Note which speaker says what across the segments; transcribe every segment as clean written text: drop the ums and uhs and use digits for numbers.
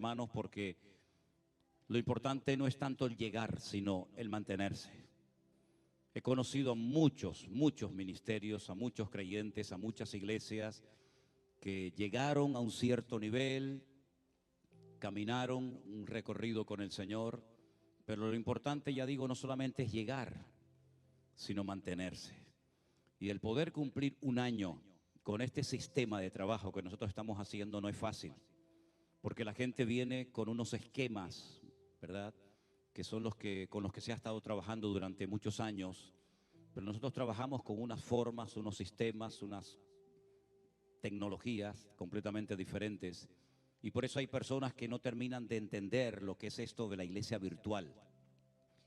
Speaker 1: hermanos, porque lo importante no es tanto el llegar, sino el mantenerse. He conocido a muchos ministerios, a muchos creyentes, a muchas iglesias que llegaron a un cierto nivel, caminaron un recorrido con el Señor, pero lo importante, ya digo, no solamente es llegar, sino mantenerse. Y el poder cumplir un año con este sistema de trabajo que nosotros estamos haciendo no es fácil, porque la gente viene con unos esquemas, ¿verdad?, que son con los que se ha estado trabajando durante muchos años, pero nosotros trabajamos con unas formas, unos sistemas, unas tecnologías completamente diferentes, y por eso hay personas que no terminan de entender lo que es esto de la iglesia virtual.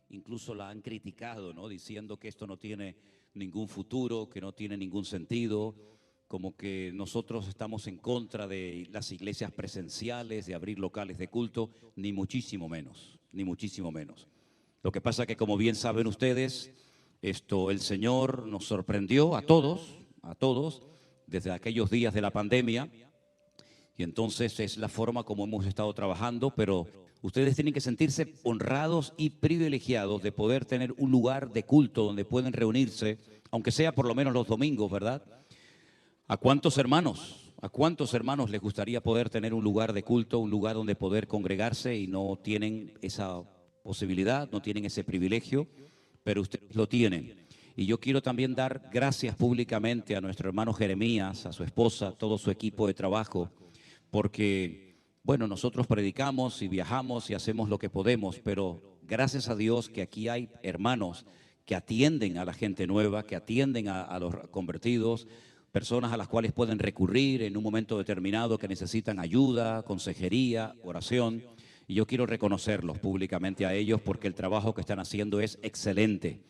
Speaker 1: Incluso la han criticado, ¿no?, diciendo que esto no tiene ningún futuro, que no tiene ningún sentido, como que nosotros estamos en contra de las iglesias presenciales, de abrir locales de culto, ni muchísimo menos, ni muchísimo menos. Lo que pasa que, como bien saben ustedes, el Señor nos sorprendió a todos, desde aquellos días de la pandemia, y entonces es la forma como hemos estado trabajando, pero ustedes tienen que sentirse honrados y privilegiados de poder tener un lugar de culto donde pueden reunirse, aunque sea por lo menos los domingos, ¿verdad? ¿A cuántos hermanos les gustaría poder tener un lugar de culto, un lugar donde poder congregarse y no tienen esa posibilidad, no tienen ese privilegio, pero ustedes lo tienen? Y yo quiero también dar gracias públicamente a nuestro hermano Jeremías, a su esposa, a todo su equipo de trabajo, porque, bueno, nosotros predicamos y viajamos y hacemos lo que podemos, pero gracias a Dios que aquí hay hermanos que atienden a la gente nueva, que atienden a los convertidos, personas a las cuales pueden recurrir en un momento determinado que necesitan ayuda, consejería, oración. Y yo quiero reconocerlos públicamente a ellos porque el trabajo que están haciendo es excelente.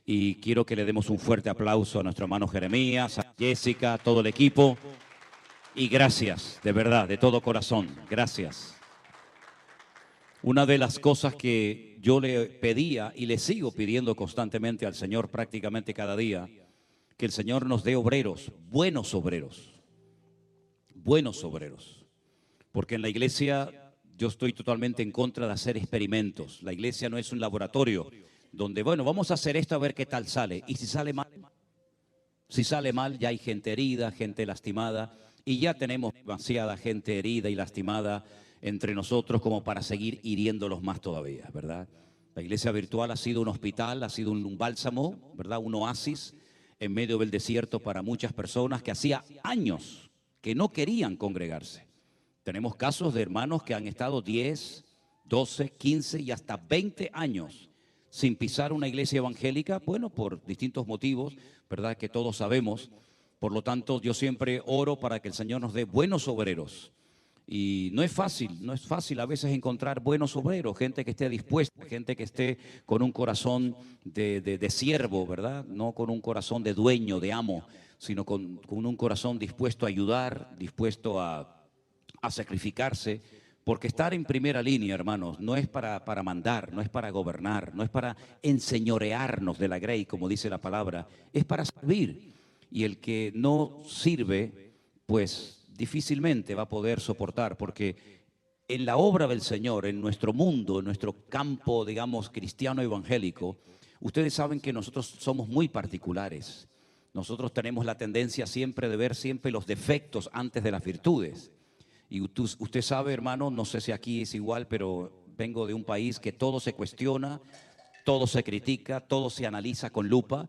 Speaker 1: Y quiero que le demos un fuerte aplauso a nuestro hermano Jeremías, a Jessica, a todo el equipo. Y gracias, de verdad, de todo corazón, gracias. Una de las cosas que yo le pedía y le sigo pidiendo constantemente al Señor prácticamente cada día, que el Señor nos dé obreros, buenos obreros, porque en la iglesia yo estoy totalmente en contra de hacer experimentos. La iglesia no es un laboratorio donde, bueno, vamos a hacer esto a ver qué tal sale, y si sale mal ya hay gente herida, gente lastimada, y ya tenemos demasiada gente herida y lastimada entre nosotros como para seguir hiriéndolos más todavía, ¿verdad? La iglesia virtual ha sido un hospital, ha sido un bálsamo, ¿verdad?, un oasis en medio del desierto para muchas personas que hacía años que no querían congregarse. Tenemos casos de hermanos que han estado 10, 12, 15 y hasta 20 años sin pisar una iglesia evangélica, bueno, por distintos motivos, ¿verdad?, que todos sabemos. Por lo tanto, yo siempre oro para que el Señor nos dé buenos obreros. Y no es fácil a veces encontrar buenos obreros, gente que esté dispuesta, gente que esté con un corazón de siervo, ¿verdad? No con un corazón de dueño, de amo, sino con un corazón dispuesto a ayudar, dispuesto a sacrificarse. Porque estar en primera línea, hermanos, no es para mandar, no es para gobernar, no es para enseñorearnos de la grey, como dice la palabra, es para servir. Y el que no sirve, pues difícilmente va a poder soportar, porque en la obra del Señor, en nuestro mundo, en nuestro campo, digamos, cristiano evangélico, ustedes saben que nosotros somos muy particulares. Nosotros tenemos la tendencia siempre de ver siempre los defectos antes de las virtudes. Y usted sabe, hermano, no sé si aquí es igual, pero vengo de un país que todo se cuestiona, todo se critica, todo se analiza con lupa,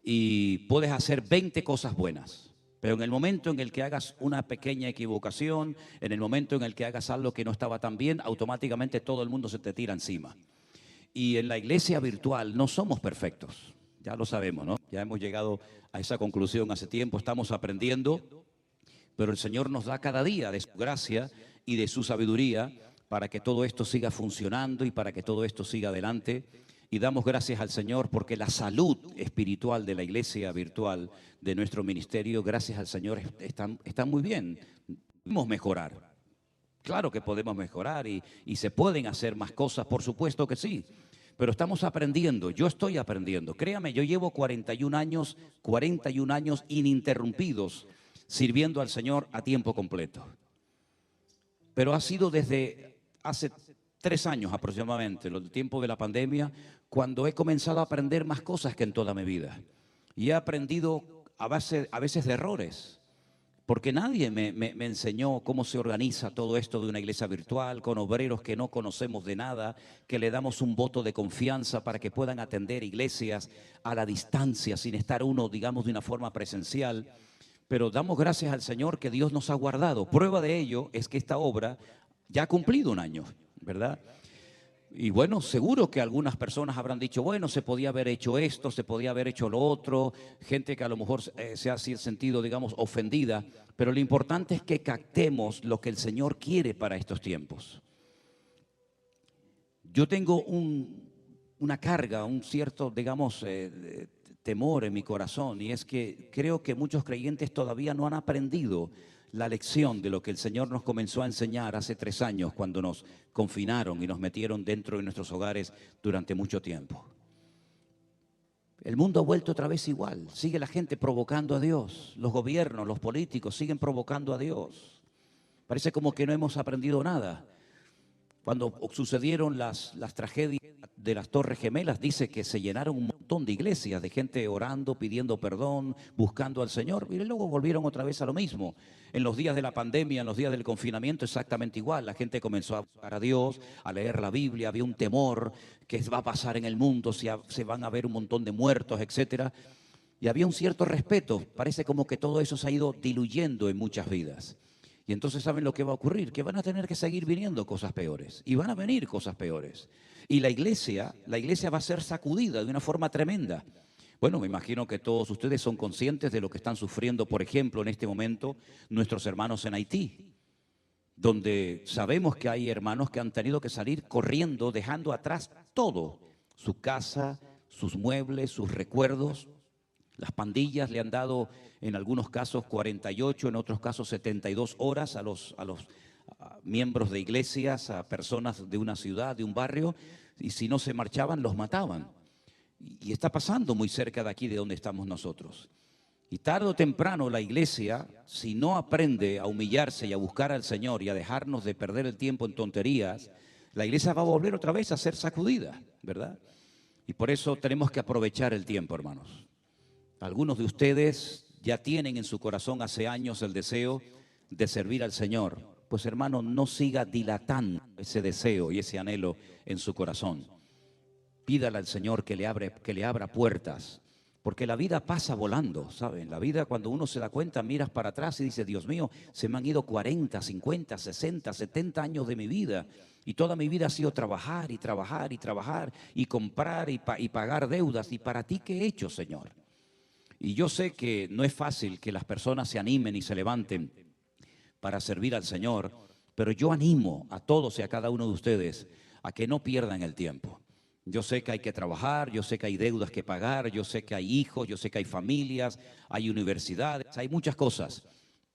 Speaker 1: y puedes hacer 20 cosas buenas. Pero en el momento en el que hagas una pequeña equivocación, en el momento en el que hagas algo que no estaba tan bien, automáticamente todo el mundo se te tira encima. Y en la iglesia virtual no somos perfectos, ya lo sabemos, ¿no? Ya hemos llegado a esa conclusión hace tiempo, estamos aprendiendo, pero el Señor nos da cada día de su gracia y de su sabiduría para que todo esto siga funcionando y para que todo esto siga adelante. Y damos gracias al Señor porque la salud espiritual de la iglesia virtual, de nuestro ministerio, gracias al Señor, está muy bien. Podemos mejorar. Claro que podemos mejorar y se pueden hacer más cosas, por supuesto que sí. Pero estamos aprendiendo, yo estoy aprendiendo. Créame, yo llevo 41 años ininterrumpidos sirviendo al Señor a tiempo completo. Pero ha sido desde hace 3 años aproximadamente, el tiempo de la pandemia, cuando he comenzado a aprender más cosas que en toda mi vida. Y he aprendido a veces de errores, porque nadie me enseñó cómo se organiza todo esto de una iglesia virtual, con obreros que no conocemos de nada, que le damos un voto de confianza para que puedan atender iglesias a la distancia, sin estar uno, digamos, de una forma presencial. Pero damos gracias al Señor que Dios nos ha guardado. Prueba de ello es que esta obra ya ha cumplido 1 año, ¿verdad? Y bueno, seguro que algunas personas habrán dicho, bueno, se podía haber hecho esto, se podía haber hecho lo otro, gente que a lo mejor se ha sentido, digamos, ofendida, pero lo importante es que captemos lo que el Señor quiere para estos tiempos. Yo tengo una carga, un cierto, digamos, temor en mi corazón, y es que creo que muchos creyentes todavía no han aprendido la lección de lo que el Señor nos comenzó a enseñar hace 3 años cuando nos confinaron y nos metieron dentro de nuestros hogares durante mucho tiempo. El mundo ha vuelto otra vez igual, sigue la gente provocando a Dios, los gobiernos, los políticos siguen provocando a Dios. Parece como que no hemos aprendido nada. Cuando sucedieron las tragedias de las Torres Gemelas, dice que se llenaron un montón de iglesias, de gente orando, pidiendo perdón, buscando al Señor, y luego volvieron otra vez a lo mismo. En los días de la pandemia, en los días del confinamiento, exactamente igual. La gente comenzó a buscar a Dios, a leer la Biblia, había un temor que va a pasar en el mundo, si se van a ver un montón de muertos, etcétera. Y había un cierto respeto. Parece como que todo eso se ha ido diluyendo en muchas vidas. Y entonces saben lo que va a ocurrir, que van a tener que seguir viniendo cosas peores, y van a venir cosas peores. Y la iglesia va a ser sacudida de una forma tremenda. Bueno, me imagino que todos ustedes son conscientes de lo que están sufriendo, por ejemplo, en este momento, nuestros hermanos en Haití, donde sabemos que hay hermanos que han tenido que salir corriendo, dejando atrás todo, su casa, sus muebles, sus recuerdos. Las pandillas le han dado en algunos casos 48, en otros casos 72 horas a los miembros de iglesias, a personas de una ciudad, de un barrio, y si no se marchaban, los mataban. Y está pasando muy cerca de aquí de donde estamos nosotros. Y tarde o temprano la iglesia, si no aprende a humillarse y a buscar al Señor y a dejarnos de perder el tiempo en tonterías, la iglesia va a volver otra vez a ser sacudida, ¿verdad? Y por eso tenemos que aprovechar el tiempo, hermanos. Algunos de ustedes ya tienen en su corazón hace años el deseo de servir al Señor. Pues hermano, no siga dilatando ese deseo y ese anhelo en su corazón. Pídale al Señor que le abra puertas, porque la vida pasa volando, ¿saben? La vida, cuando uno se da cuenta, miras para atrás y dices, Dios mío, se me han ido 40, 50, 60, 70 años de mi vida. Y toda mi vida ha sido trabajar y trabajar y trabajar y comprar y pagar deudas. ¿Y para ti qué he hecho, Señor? Y yo sé que no es fácil que las personas se animen y se levanten para servir al Señor, pero yo animo a todos y a cada uno de ustedes a que no pierdan el tiempo. Yo sé que hay que trabajar, yo sé que hay deudas que pagar, yo sé que hay hijos, yo sé que hay familias, hay universidades, hay muchas cosas,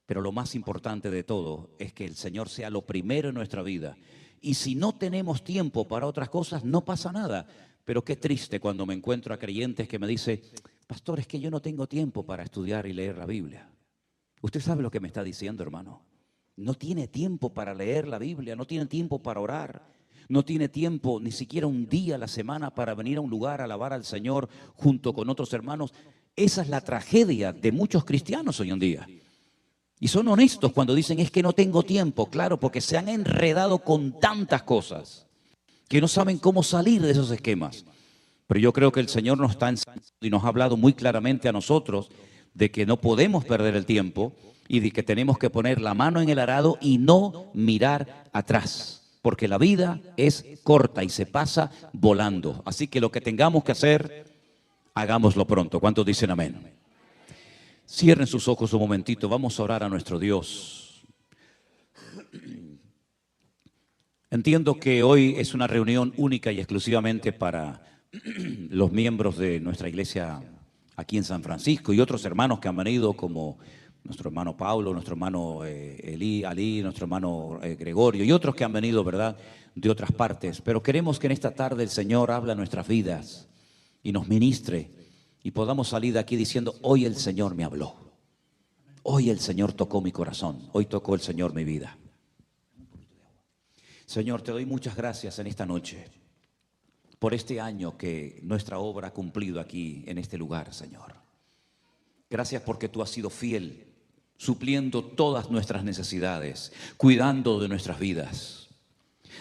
Speaker 1: pero lo más importante de todo es que el Señor sea lo primero en nuestra vida. Y si no tenemos tiempo para otras cosas, no pasa nada. Pero qué triste cuando me encuentro a creyentes que me dicen, pastor, es que yo no tengo tiempo para estudiar y leer la Biblia. Usted sabe lo que me está diciendo, hermano. No tiene tiempo para leer la Biblia, no tiene tiempo para orar, no tiene tiempo ni siquiera un día a la semana para venir a un lugar a alabar al Señor junto con otros hermanos. Esa es la tragedia de muchos cristianos hoy en día. Y son honestos cuando dicen, es que no tengo tiempo. Claro, porque se han enredado con tantas cosas que no saben cómo salir de esos esquemas. Pero yo creo que el Señor nos está enseñando y nos ha hablado muy claramente a nosotros de que no podemos perder el tiempo y de que tenemos que poner la mano en el arado y no mirar atrás, porque la vida es corta y se pasa volando. Así que lo que tengamos que hacer, hagámoslo pronto. ¿Cuántos dicen amén? Cierren sus ojos un momentito, vamos a orar a nuestro Dios. Entiendo que hoy es una reunión única y exclusivamente para los miembros de nuestra iglesia aquí en San Francisco y otros hermanos que han venido, como nuestro hermano Pablo, nuestro hermano Ali, nuestro hermano Gregorio y otros que han venido, ¿verdad?, de otras partes. Pero queremos que en esta tarde el Señor hable a nuestras vidas y nos ministre y podamos salir de aquí diciendo, hoy el Señor me habló, hoy el Señor tocó mi corazón, hoy tocó el Señor mi vida. Señor, te doy muchas gracias en esta noche por este año que nuestra obra ha cumplido aquí en este lugar, Señor. Gracias porque tú has sido fiel, supliendo todas nuestras necesidades, cuidando de nuestras vidas,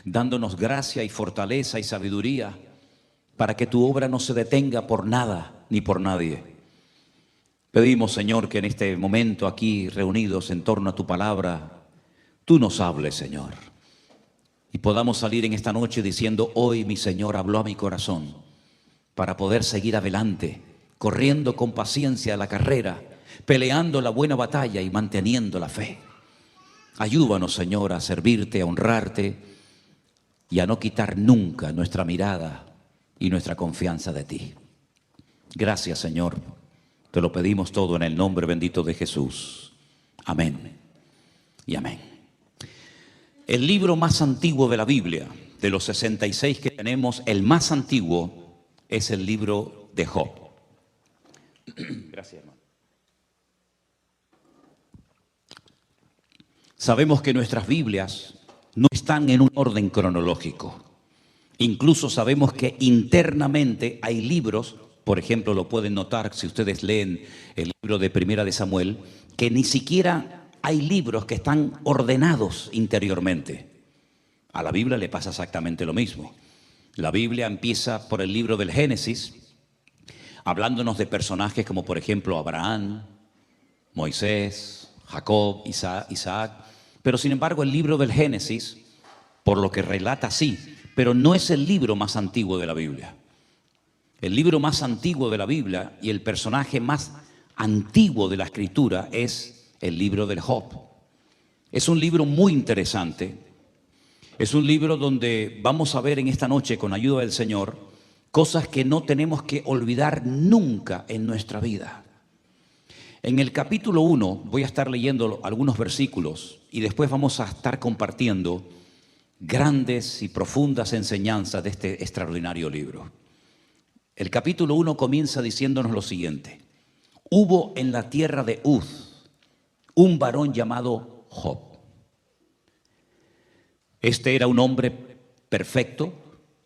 Speaker 1: dándonos gracia y fortaleza y sabiduría para que tu obra no se detenga por nada ni por nadie. Pedimos, Señor, que en este momento aquí reunidos en torno a tu palabra, tú nos hables, Señor, y podamos salir en esta noche diciendo: hoy mi Señor habló a mi corazón para poder seguir adelante, corriendo con paciencia la carrera, peleando la buena batalla y manteniendo la fe. Ayúdanos, Señor, a servirte, a honrarte y a no quitar nunca nuestra mirada y nuestra confianza de ti. Gracias, Señor. Te lo pedimos todo en el nombre bendito de Jesús. Amén y amén. El libro más antiguo de la Biblia, de los 66 que tenemos, el más antiguo es el libro de Job. Gracias, hermano. Sabemos que nuestras Biblias no están en un orden cronológico. Incluso sabemos que internamente hay libros, por ejemplo, lo pueden notar si ustedes leen el libro de Primera de Samuel, que ni siquiera hay libros que están ordenados interiormente. A la Biblia le pasa exactamente lo mismo. La Biblia empieza por el libro del Génesis, hablándonos de personajes como por ejemplo Abraham, Moisés, Jacob, Isaac. Pero sin embargo el libro del Génesis, por lo que relata, sí, pero no es el libro más antiguo de la Biblia. El libro más antiguo de la Biblia y el personaje más antiguo de la Escritura es el libro del Job. Es un libro muy interesante. Es un libro donde vamos a ver en esta noche, con ayuda del Señor, cosas que no tenemos que olvidar nunca en nuestra vida. En el capítulo 1 voy a estar leyendo algunos versículos y después vamos a estar compartiendo grandes y profundas enseñanzas de este extraordinario libro. El capítulo 1 comienza diciéndonos lo siguiente: hubo en la tierra de Uz un varón llamado Job. Este era un hombre perfecto.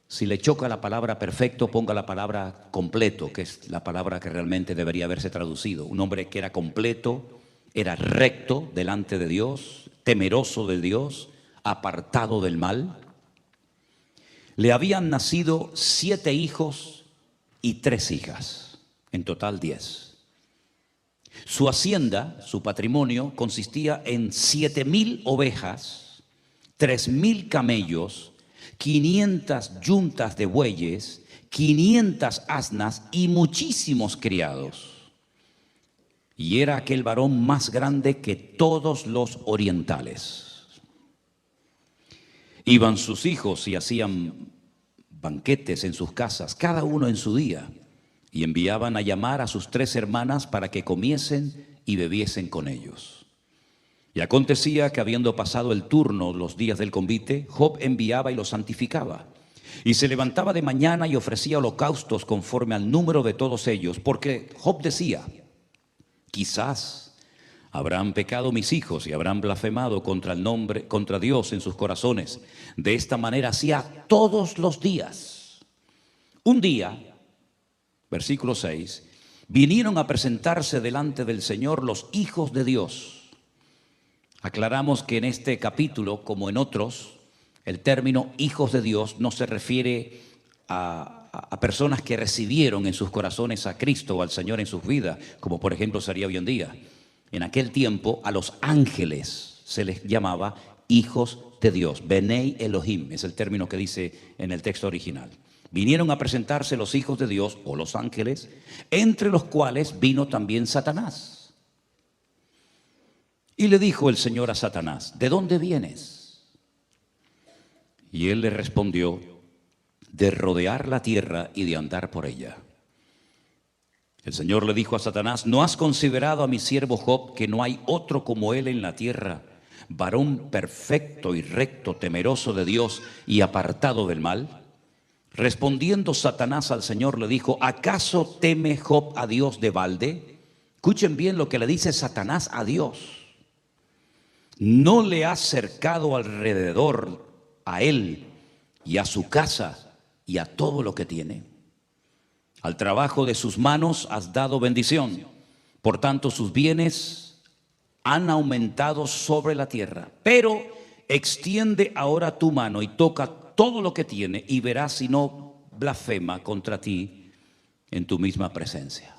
Speaker 1: Si le choca la palabra perfecto, ponga la palabra completo, que es la palabra que realmente debería haberse traducido. Un hombre que era completo, era recto delante de Dios, temeroso de Dios, apartado del mal. Le habían nacido 7 hijos y 3 hijas, en total 10. Su hacienda, su patrimonio, consistía en 7,000 ovejas, 3,000 camellos, 500 yuntas de bueyes, 500 asnas y muchísimos criados. Y era aquel varón más grande que todos los orientales. Iban sus hijos y hacían banquetes en sus casas, cada uno en su día, y enviaban a llamar a sus 3 hermanas para que comiesen y bebiesen con ellos. Y acontecía que habiendo pasado el turno los días del convite, Job enviaba y los santificaba. Y se levantaba de mañana y ofrecía holocaustos conforme al número de todos ellos, porque Job decía: quizás habrán pecado mis hijos y habrán blasfemado contra Dios en sus corazones. De esta manera hacía todos los días. Un día, versículo 6, vinieron a presentarse delante del Señor los hijos de Dios. Aclaramos que en este capítulo, como en otros, el término hijos de Dios no se refiere a personas que recibieron en sus corazones a Cristo o al Señor en sus vidas, como por ejemplo sería hoy en día. En aquel tiempo a los ángeles se les llamaba hijos de Dios. Benei Elohim es el término que dice en el texto original. Vinieron a presentarse los hijos de Dios o los ángeles, entre los cuales vino también Satanás. Y le dijo el Señor a Satanás: ¿de dónde vienes? Y él le respondió: de rodear la tierra y de andar por ella. El Señor le dijo a Satanás: ¿no has considerado a mi siervo Job, que no hay otro como él en la tierra, varón perfecto y recto, temeroso de Dios y apartado del mal? Respondiendo Satanás al Señor le dijo: ¿acaso teme Job a Dios de balde? Escuchen bien lo que le dice Satanás a Dios. ¿No le has cercado alrededor a él y a su casa y a todo lo que tiene. Al trabajo de sus manos has dado bendición, por tanto sus bienes han aumentado sobre la tierra. Pero extiende ahora tu mano y toca todo lo que tiene y verás si no blasfema contra ti en tu misma presencia.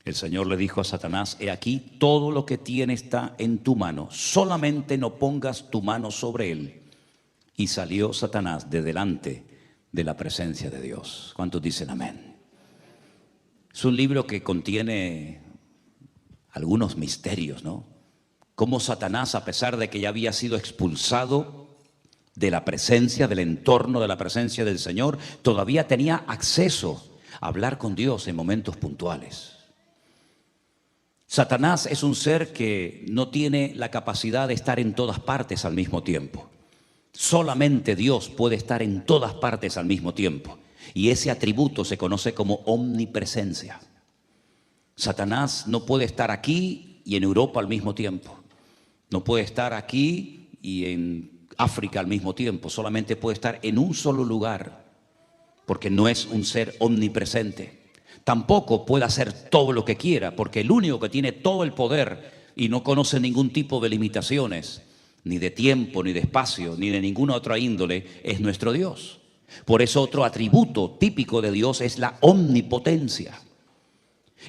Speaker 1: El Señor le dijo a Satanás: he aquí, todo lo que tiene está en tu mano, solamente no pongas tu mano sobre él. Y salió Satanás de delante de la presencia de Dios. ¿Cuántos dicen amén? Es un libro que contiene algunos misterios, ¿no? Cómo Satanás, a pesar de que ya había sido expulsado de la presencia, del entorno de la presencia del Señor, todavía tenía acceso a hablar con Dios en momentos puntuales. Satanás es un ser que no tiene la capacidad de estar en todas partes al mismo tiempo. Solamente Dios puede estar en todas partes al mismo tiempo. Y ese atributo se conoce como omnipresencia. Satanás no puede estar aquí y en Europa al mismo tiempo. No puede estar aquí y en África al mismo tiempo. Solamente puede estar en un solo lugar, porque no es un ser omnipresente. Tampoco puede hacer todo lo que quiera, porque el único que tiene todo el poder y no conoce ningún tipo de limitaciones, ni de tiempo, ni de espacio, ni de ninguna otra índole, es nuestro Dios. Por eso otro atributo típico de Dios es la omnipotencia.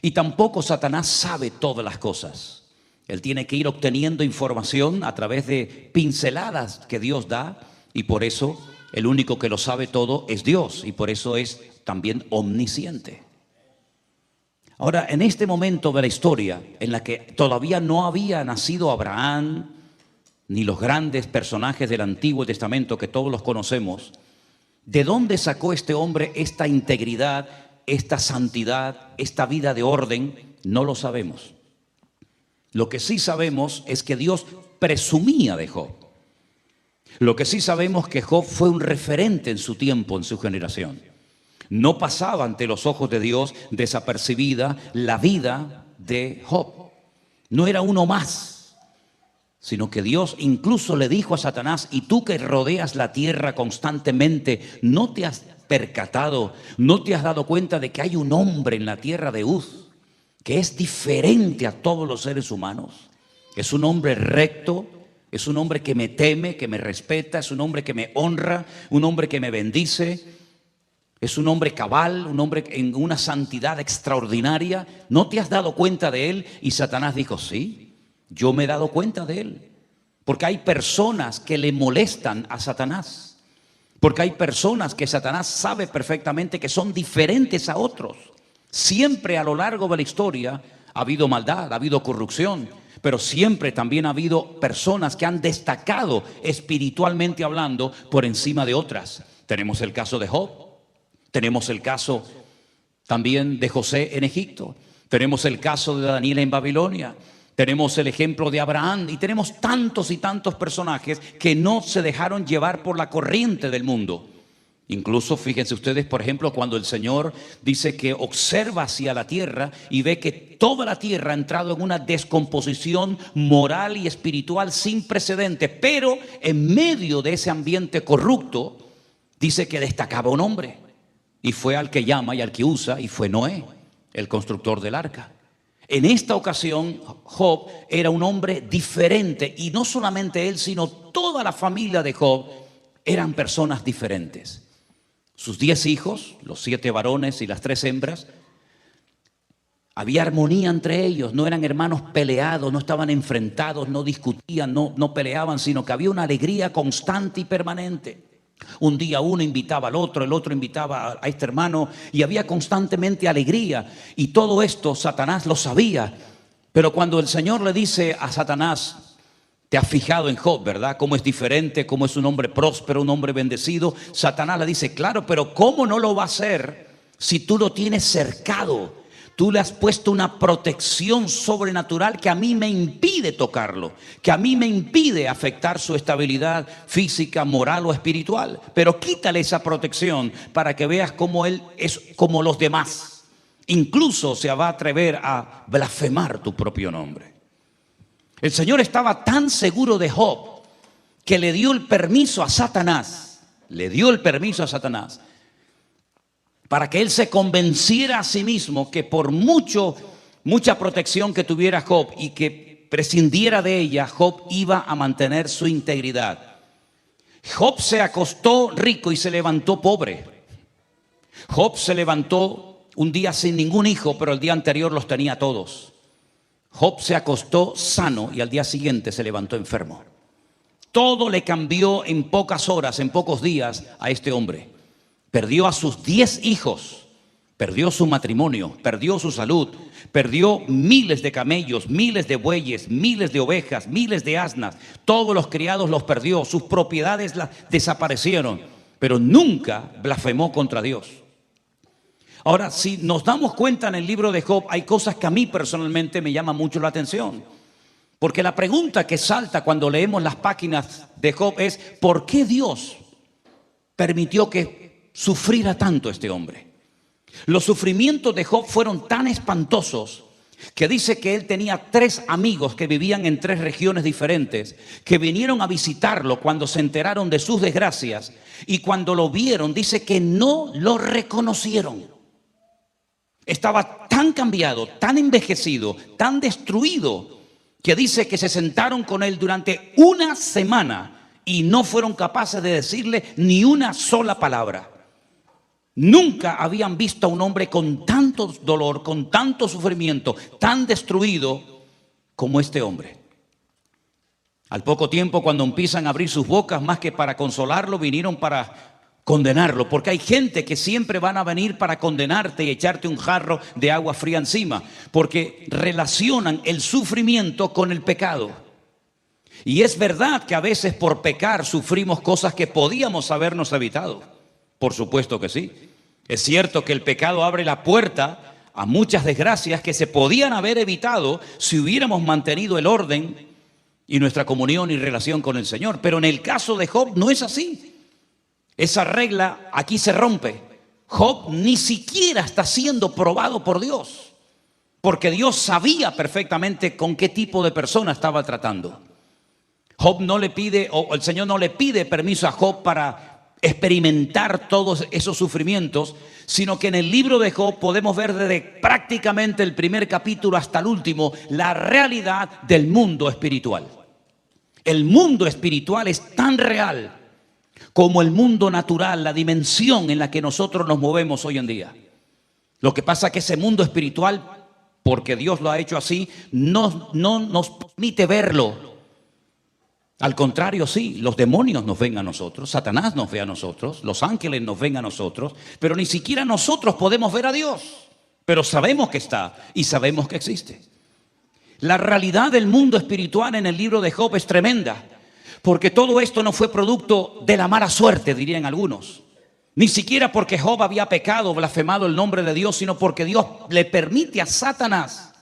Speaker 1: Y tampoco Satanás sabe todas las cosas. Él tiene que ir obteniendo información a través de pinceladas que Dios da, y por eso el único que lo sabe todo es Dios, y por eso es también omnisciente. Ahora, en este momento de la historia en la que todavía no había nacido Abraham, ni los grandes personajes del Antiguo Testamento que todos los conocemos, ¿de dónde sacó este hombre esta integridad, esta santidad, esta vida de orden? No lo sabemos. Lo que sí sabemos es que Dios presumía de Job. Lo que sí sabemos es que Job fue un referente en su tiempo, en su generación. No pasaba ante los ojos de Dios desapercibida la vida de Job. No era uno más, sino que Dios incluso le dijo a Satanás: y tú que rodeas la tierra constantemente, ¿no te has percatado, no te has dado cuenta de que hay un hombre en la tierra de Uz que es diferente a todos los seres humanos? Es un hombre recto, es un hombre que me teme, que me respeta, es un hombre que me honra, un hombre que me bendice. Es un hombre cabal, un hombre en una santidad extraordinaria. ¿No te has dado cuenta de él? Y Satanás dijo: sí, yo me he dado cuenta de él. Porque hay personas que le molestan a Satanás. Porque hay personas que Satanás sabe perfectamente que son diferentes a otros. Siempre a lo largo de la historia ha habido maldad, ha habido corrupción, pero siempre también ha habido personas que han destacado espiritualmente hablando por encima de otras. Tenemos el caso de Job. Tenemos el caso también de José en Egipto. Tenemos el caso de Daniel en Babilonia. Tenemos el ejemplo de Abraham. Y tenemos tantos y tantos personajes que no se dejaron llevar por la corriente del mundo. Incluso fíjense ustedes, por ejemplo, cuando el Señor dice que observa hacia la tierra y ve que toda la tierra ha entrado en una descomposición moral y espiritual sin precedentes. Pero en medio de ese ambiente corrupto, dice que destacaba un hombre. Y fue al que llama y al que usa, y fue Noé, el constructor del arca. En esta ocasión, Job era un hombre diferente, y no solamente él, sino toda la familia de Job eran personas diferentes. Sus 10 hijos, los 7 varones y las 3 hembras, había armonía entre ellos, no eran hermanos peleados, no estaban enfrentados, no discutían, no peleaban, sino que había una alegría constante y permanente. Un día uno invitaba al otro, el otro invitaba a este hermano, y había constantemente alegría. Y todo esto Satanás lo sabía. Pero cuando el Señor le dice a Satanás: te has fijado en Job, ¿verdad? Cómo es diferente, cómo es un hombre próspero, un hombre bendecido. Satanás le dice: claro, pero ¿cómo no lo va a hacer si tú lo tienes cercado? Tú le has puesto una protección sobrenatural que a mí me impide tocarlo, que a mí me impide afectar su estabilidad física, moral o espiritual. Pero quítale esa protección para que veas cómo él es como los demás. Incluso se va a atrever a blasfemar tu propio nombre. El Señor estaba tan seguro de Job que le dio el permiso a Satanás, para que él se convenciera a sí mismo que por mucha protección que tuviera Job y que prescindiera de ella, Job iba a mantener su integridad. Job se acostó rico y se levantó pobre. Job se levantó un día sin ningún hijo, pero el día anterior los tenía todos. Job se acostó sano y al día siguiente se levantó enfermo. Todo le cambió en pocas horas, en pocos días a este hombre. Perdió a sus 10 hijos, perdió su matrimonio, perdió su salud, perdió miles de camellos, miles de bueyes, miles de ovejas, miles de asnas. Todos los criados los perdió, sus propiedades desaparecieron, pero nunca blasfemó contra Dios. Ahora, si nos damos cuenta en el libro de Job, hay cosas que a mí personalmente me llaman mucho la atención. Porque la pregunta que salta cuando leemos las páginas de Job es: ¿por qué Dios permitió que sufriera tanto este hombre? Los sufrimientos de Job fueron tan espantosos que dice que él tenía 3 amigos que vivían en 3 regiones diferentes, que vinieron a visitarlo cuando se enteraron de sus desgracias, y cuando lo vieron dice que no lo reconocieron. Estaba tan cambiado, tan envejecido, tan destruido, que dice que se sentaron con él durante una semana y no fueron capaces de decirle ni una sola palabra. Nunca habían visto a un hombre con tanto dolor, con tanto sufrimiento, tan destruido como este hombre. Al poco tiempo, cuando empiezan a abrir sus bocas, más que para consolarlo, vinieron para condenarlo, porque hay gente que siempre van a venir para condenarte y echarte un jarro de agua fría encima, porque relacionan el sufrimiento con el pecado. Y es verdad que a veces por pecar sufrimos cosas que podíamos habernos evitado. Por supuesto que sí. Es cierto que el pecado abre la puerta a muchas desgracias que se podían haber evitado si hubiéramos mantenido el orden y nuestra comunión y relación con el Señor. Pero en el caso de Job no es así. Esa regla aquí se rompe. Job ni siquiera está siendo probado por Dios, porque Dios sabía perfectamente con qué tipo de persona estaba tratando. Job no le pide, o el Señor no le pide permiso a Job para experimentar todos esos sufrimientos, sino que en el libro de Job podemos ver desde prácticamente el primer capítulo hasta el último la realidad del mundo espiritual. El mundo espiritual es tan real como el mundo natural, la dimensión en la que nosotros nos movemos hoy en día. Lo que pasa es que ese mundo espiritual, porque Dios lo ha hecho así, no nos permite verlo. Al contrario, sí, los demonios nos ven a nosotros, Satanás nos ve a nosotros, los ángeles nos ven a nosotros, pero ni siquiera nosotros podemos ver a Dios. Pero sabemos que está y sabemos que existe. La realidad del mundo espiritual en el libro de Job es tremenda. Porque todo esto no fue producto de la mala suerte, dirían algunos. Ni siquiera porque Job había pecado, blasfemado el nombre de Dios, sino porque Dios le permite a Satanás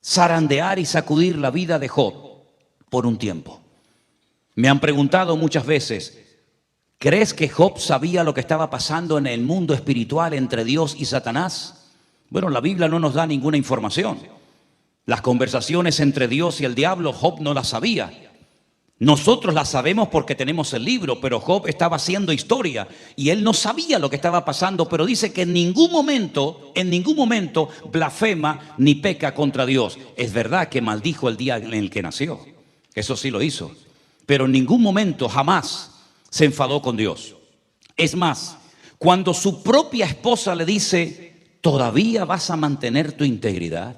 Speaker 1: zarandear y sacudir la vida de Job por un tiempo. Me han preguntado muchas veces: ¿crees que Job sabía lo que estaba pasando en el mundo espiritual entre Dios y Satanás? Bueno, la Biblia no nos da ninguna información. Las conversaciones entre Dios y el diablo, Job no las sabía. Nosotros la sabemos porque tenemos el libro, pero Job estaba haciendo historia y él no sabía lo que estaba pasando, pero dice que en ningún momento blasfema ni peca contra Dios. Es verdad que maldijo el día en el que nació, eso sí lo hizo, pero en ningún momento, jamás se enfadó con Dios. Es más, cuando su propia esposa le dice: ¿todavía vas a mantener tu integridad?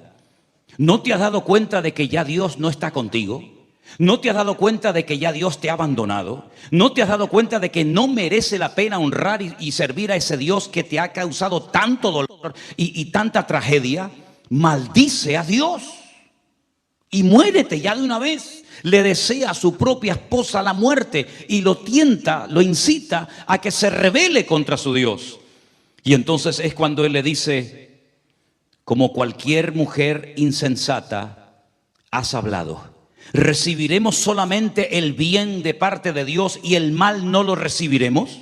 Speaker 1: ¿No te has dado cuenta de que ya Dios no está contigo? ¿No te has dado cuenta de que ya Dios te ha abandonado? ¿No te has dado cuenta de que no merece la pena honrar y servir a ese Dios que te ha causado tanto dolor y tanta tragedia? Maldice a Dios y muérete ya de una vez. Le desea a su propia esposa la muerte y lo tienta, lo incita a que se rebele contra su Dios. Y entonces es cuando él le dice: como cualquier mujer insensata, has hablado. ¿Recibiremos solamente el bien de parte de Dios y el mal no lo recibiremos?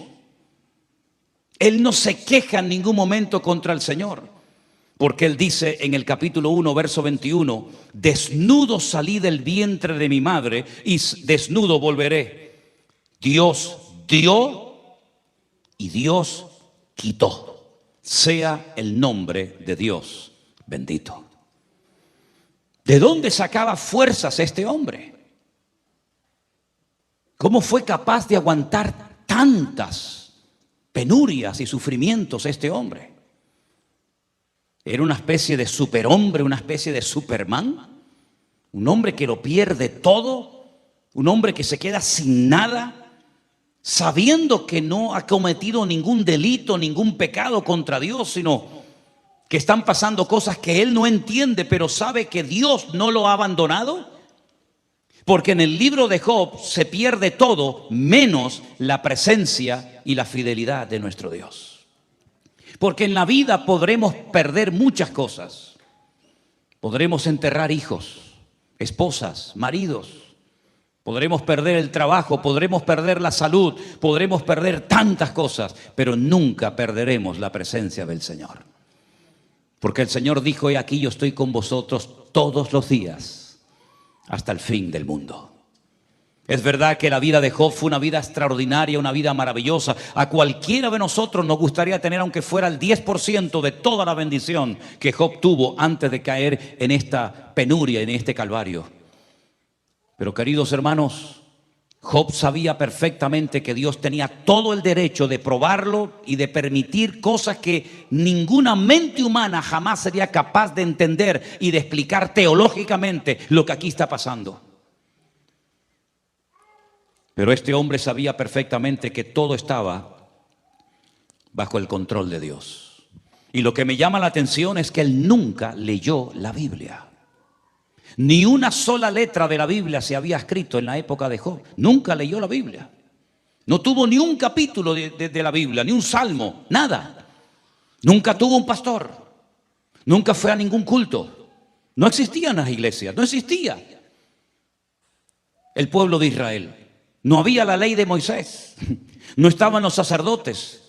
Speaker 1: Él no se queja en ningún momento contra el Señor. Porque él dice en el capítulo 1, verso 21, desnudo salí del vientre de mi madre y desnudo volveré. Dios dio y Dios quitó. Sea el nombre de Dios bendito. ¿De dónde sacaba fuerzas este hombre? ¿Cómo fue capaz de aguantar tantas penurias y sufrimientos este hombre? ¿Era una especie de superhombre, una especie de Superman? ¿Un hombre que lo pierde todo? ¿Un hombre que se queda sin nada? Sabiendo que no ha cometido ningún delito, ningún pecado contra Dios, sino que están pasando cosas que él no entiende, pero sabe que Dios no lo ha abandonado. Porque en el libro de Job se pierde todo menos la presencia y la fidelidad de nuestro Dios. Porque en la vida podremos perder muchas cosas. Podremos enterrar hijos, esposas, maridos. Podremos perder el trabajo, podremos perder la salud, podremos perder tantas cosas, pero nunca perderemos la presencia del Señor. Porque el Señor dijo, he aquí yo estoy con vosotros todos los días, hasta el fin del mundo. Es verdad que la vida de Job fue una vida extraordinaria, una vida maravillosa. A cualquiera de nosotros nos gustaría tener, aunque fuera el 10% de toda la bendición que Job tuvo antes de caer en esta penuria, en este calvario. Pero queridos hermanos, Job sabía perfectamente que Dios tenía todo el derecho de probarlo y de permitir cosas que ninguna mente humana jamás sería capaz de entender y de explicar teológicamente lo que aquí está pasando. Pero este hombre sabía perfectamente que todo estaba bajo el control de Dios. Y lo que me llama la atención es que él nunca leyó la Biblia. Ni una sola letra de la Biblia se había escrito en la época de Job. Nunca leyó la Biblia. No tuvo ni un capítulo de la Biblia, ni un salmo, nada. Nunca tuvo un pastor. Nunca fue a ningún culto. No existían las iglesias, no existía el pueblo de Israel. No había la ley de Moisés. No estaban los sacerdotes.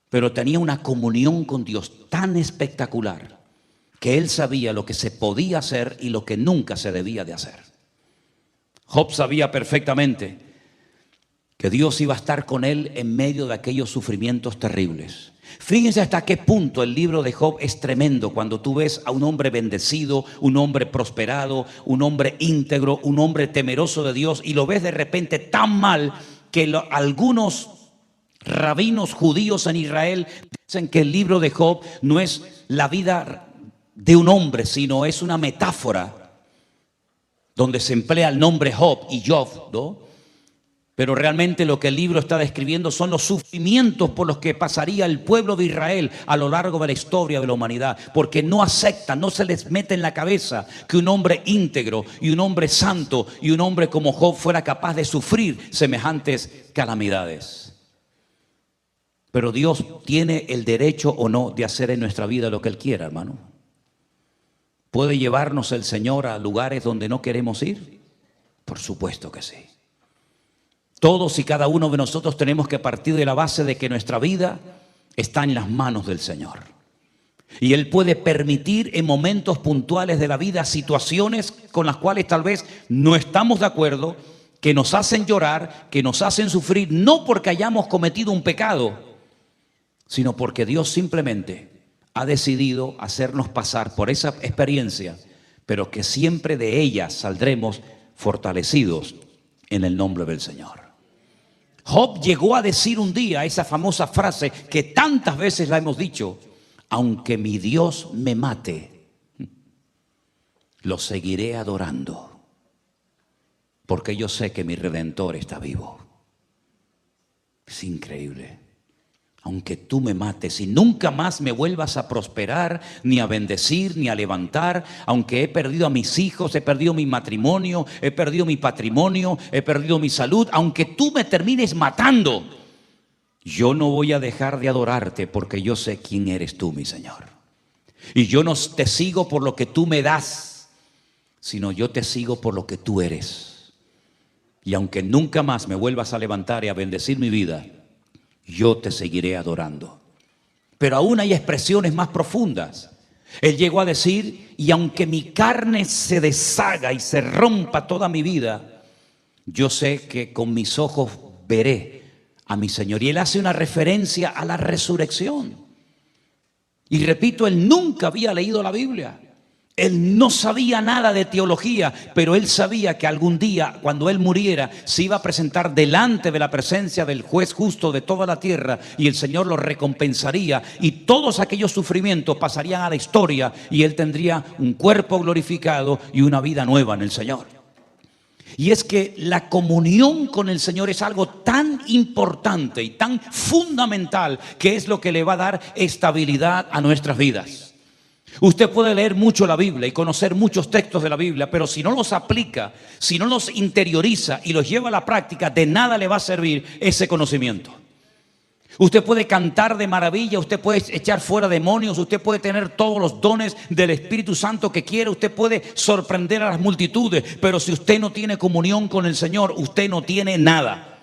Speaker 1: Pero tenía una comunión con Dios tan espectacular que él sabía lo que se podía hacer y lo que nunca se debía de hacer. Job sabía perfectamente que Dios iba a estar con él en medio de aquellos sufrimientos terribles. Fíjense hasta qué punto el libro de Job es tremendo cuando tú ves a un hombre bendecido, un hombre prosperado, un hombre íntegro, un hombre temeroso de Dios, y lo ves de repente tan mal que algunos rabinos judíos en Israel dicen que el libro de Job no es la vida de un hombre, sino es una metáfora donde se emplea el nombre Job y Job, ¿no? Pero realmente lo que el libro está describiendo son los sufrimientos por los que pasaría el pueblo de Israel a lo largo de la historia de la humanidad, porque no aceptan, no se les mete en la cabeza que un hombre íntegro y un hombre santo y un hombre como Job fuera capaz de sufrir semejantes calamidades. Pero Dios tiene el derecho o no de hacer en nuestra vida lo que Él quiera, hermano. ¿Puede llevarnos el Señor a lugares donde no queremos ir? Por supuesto que sí. Todos y cada uno de nosotros tenemos que partir de la base de que nuestra vida está en las manos del Señor. Y Él puede permitir en momentos puntuales de la vida situaciones con las cuales tal vez no estamos de acuerdo, que nos hacen llorar, que nos hacen sufrir, no porque hayamos cometido un pecado, sino porque Dios simplemente ha decidido hacernos pasar por esa experiencia, pero que siempre de ella saldremos fortalecidos en el nombre del Señor. Job llegó a decir un día esa famosa frase que tantas veces la hemos dicho: aunque mi Dios me mate, lo seguiré adorando, porque yo sé que mi Redentor está vivo. Es increíble. Aunque tú me mates y nunca más me vuelvas a prosperar, ni a bendecir, ni a levantar, aunque he perdido a mis hijos, he perdido mi matrimonio, he perdido mi patrimonio, he perdido mi salud, aunque tú me termines matando, yo no voy a dejar de adorarte, porque yo sé quién eres tú, mi Señor. Y yo no te sigo por lo que tú me das, sino yo te sigo por lo que tú eres. Y aunque nunca más me vuelvas a levantar y a bendecir mi vida, yo te seguiré adorando, Pero aún hay expresiones más profundas. Él llegó a decir, y aunque mi carne se deshaga y se rompa toda mi vida, yo sé que con mis ojos veré a mi Señor. Y él hace una referencia a la resurrección. Y repito, él nunca había leído la Biblia. Él no sabía nada de teología, pero él sabía que algún día, cuando él muriera, se iba a presentar delante de la presencia del juez justo de toda la tierra, y el Señor lo recompensaría, y todos aquellos sufrimientos pasarían a la historia, y él tendría un cuerpo glorificado y una vida nueva en el Señor. Y es que la comunión con el Señor es algo tan importante y tan fundamental, que es lo que le va a dar estabilidad a nuestras vidas. Usted puede leer mucho la Biblia y conocer muchos textos de la Biblia, pero si no los aplica, si no los interioriza y los lleva a la práctica, de nada le va a servir ese conocimiento. Usted puede cantar de maravilla, usted puede echar fuera demonios, usted puede tener todos los dones del Espíritu Santo que quiere, usted puede sorprender a las multitudes, pero si usted no tiene comunión con el Señor, usted no tiene nada.